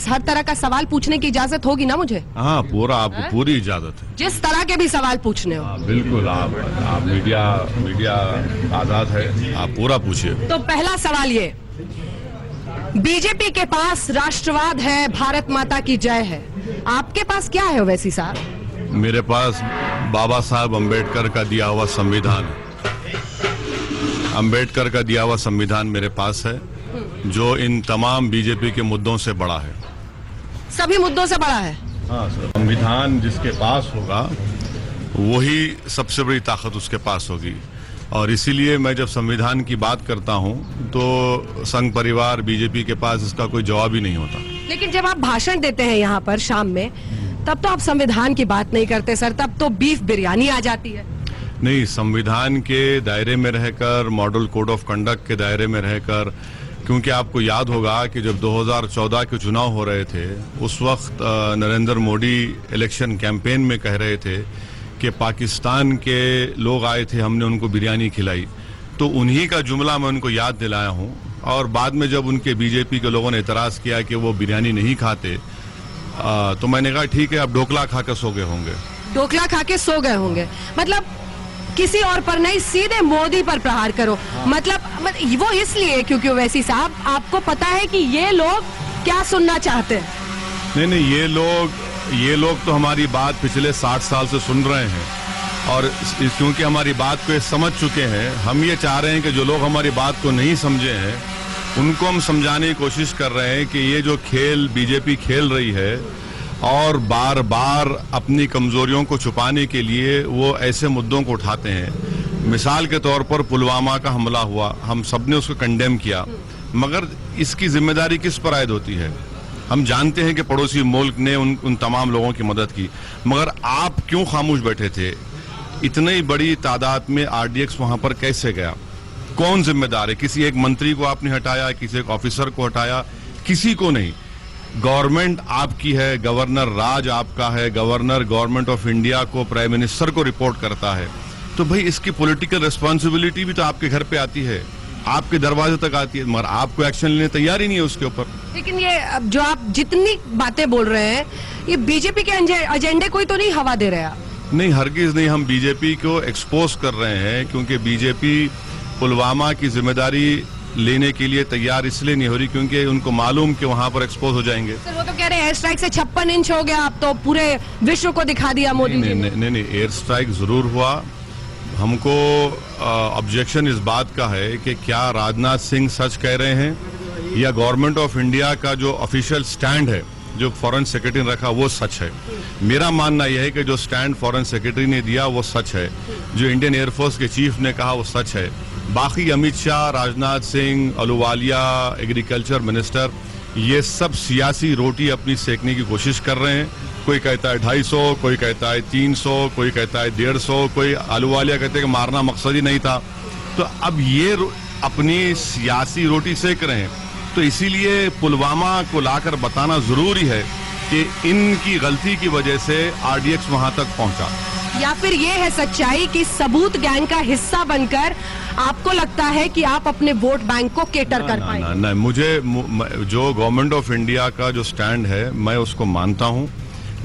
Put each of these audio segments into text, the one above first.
हर तरह का सवाल पूछने की इजाजत होगी ना मुझे? हाँ, पूरा आपको पूरी इजाजत है। जिस तरह के भी सवाल पूछने हो। बिल्कुल, आप मीडिया आजाद है, आप पूरा पूछिए। तो पहला सवाल ये, बीजेपी के पास राष्ट्रवाद है, भारत माता की जय है, आपके पास क्या है ओवैसी साहब? मेरे पास बाबा साहब अम्बेडकर का दिया हुआ संविधान है। अम्बेडकर का दिया हुआ संविधान मेरे पास है, जो इन तमाम बीजेपी के मुद्दों से बड़ा है। सभी मुद्दों से बड़ा है? हाँ सर, संविधान जिसके पास होगा वही सबसे बड़ी ताकत उसके पास होगी। और इसीलिए मैं जब संविधान की बात करता हूं तो संघ परिवार बीजेपी के पास इसका कोई जवाब ही नहीं होता। लेकिन जब आप भाषण देते हैं यहाँ पर शाम में, तब तो आप संविधान की बात नहीं करते सर, तब तो बीफ बिरयानी आ जाती है। नहीं, संविधान के दायरे में रहकर, मॉडल कोड ऑफ कंडक्ट के दायरे में रहकर, क्योंकि आपको याद होगा कि जब 2014 के चुनाव हो रहे थे उस वक्त नरेंद्र मोदी इलेक्शन कैंपेन में कह रहे थे कि पाकिस्तान के लोग आए थे, हमने उनको बिरयानी खिलाई। तो उन्हीं का जुमला मैं उनको याद दिलाया हूं। और बाद में जब उनके बीजेपी के लोगों ने एतराज किया कि वो बिरयानी नहीं खाते, तो मैंने कहा ठीक है, अब ढोकला खा के सो गए होंगे। ढोकला खा के सो गए होंगे, मतलब किसी और पर नहीं, सीधे मोदी पर प्रहार करो। मतलब वो इसलिए क्योंकि ओवैसी साहब आपको पता है कि ये लोग क्या सुनना चाहते हैं। नहीं, ये लोग तो हमारी बात पिछले 60 साल से सुन रहे हैं, और क्योंकि हमारी बात को ये समझ चुके हैं, हम ये चाह रहे हैं कि जो लोग हमारी बात को नहीं समझे हैं उनको हम समझाने की कोशिश कर रहे हैं कि ये जो खेल बीजेपी खेल रही है और बार बार अपनी कमजोरियों को छुपाने के लिए वो ऐसे मुद्दों को उठाते हैं। मिसाल के तौर पर पुलवामा का हमला हुआ, हम सबने उसको कंडेम किया, मगर इसकी जिम्मेदारी किस पर आयद होती है? हम जानते हैं कि पड़ोसी मुल्क ने उन तमाम लोगों की मदद की, मगर आप क्यों खामोश बैठे थे? इतनी बड़ी तादाद में आरडीएक्स वहां पर कैसे गया? कौन जिम्मेदार है? किसी एक मंत्री को आपने हटाया, किसी एक ऑफिसर को हटाया? किसी को नहीं। गवर्नमेंट आपकी है, गवर्नर राज आपका है, गवर्नर गवर्नमेंट ऑफ इंडिया को, प्राइम मिनिस्टर को रिपोर्ट करता है। तो भाई इसकी पॉलिटिकल रिस्पॉन्सिबिलिटी भी तो आपके घर पे आती है, आपके दरवाजे तक आती है, मगर आपको एक्शन लेने तैयार ही नहीं है उसके ऊपर। लेकिन ये जो आप जितनी बातें बोल रहे हैं, ये बीजेपी के एजेंडे को ही तो नहीं हवा दे रहे आप? नहीं, हरगिज नहीं। हम बीजेपी को एक्सपोज कर रहे हैं क्योंकि बीजेपी पुलवामा की जिम्मेदारी लेने के लिए तैयार इसलिए नहीं हो रही क्योंकि उनको मालूम कि वहां पर एक्सपोज हो जाएंगे। सर वो तो कह रहे हैं एयर स्ट्राइक से 56 इंच हो गया, आप तो पूरे विश्व को दिखा दिया मोदी जी ने। नहीं, एयर स्ट्राइक जरूर हुआ। हमको ऑब्जेक्शन इस बात का है कि क्या राजनाथ सिंह सच कह रहे हैं या गवर्नमेंट ऑफ इंडिया का जो ऑफिशियल स्टैंड है, जो फॉरेन सेक्रेटरी ने रखा, वो सच है। मेरा मानना यह है कि जो स्टैंड फॉरेन सेक्रेटरी ने दिया वो सच है, जो इंडियन एयरफोर्स के चीफ ने कहा वो सच है। बाकी अमित शाह, राजनाथ सिंह, अहलूवालिया, एग्रीकल्चर मिनिस्टर, ये सब सियासी रोटी अपनी सेकने की कोशिश कर रहे हैं। कोई कहता है 250, कोई कहता है 300, कोई कहता है 150, कोई अहलूवालिया कहते हैं कि मारना मकसद ही नहीं था। तो अब ये अपनी सियासी रोटी सेक रहे हैं। तो इसीलिए पुलवामा को लाकर बताना जरूरी है कि इनकी गलती की वजह से आरडीएक्स वहां तक पहुंचा। या फिर ये है सच्चाई कि सबूत गैंग का हिस्सा बनकर आपको लगता है कि आप अपने वोट बैंक को केटर कर पाएंगे? नहीं, मुझे जो गवर्नमेंट ऑफ इंडिया का जो स्टैंड है मैं उसको मानता हूं।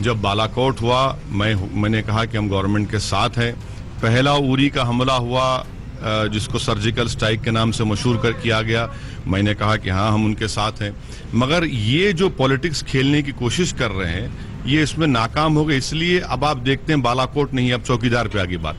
जब बालाकोट हुआ मैंने कहा कि हम गवर्नमेंट के साथ हैं। पहला उरी का हमला हुआ जिसको सर्जिकल स्ट्राइक के नाम से मशहूर किया गया, मैंने कहा कि हाँ हम उनके साथ हैं। मगर ये जो पॉलिटिक्स खेलने की कोशिश कर रहे हैं ये इसमें नाकाम हो गए। इसलिए अब आप देखते हैं बालाकोट नहीं, अब चौकीदार पे आ गई बात।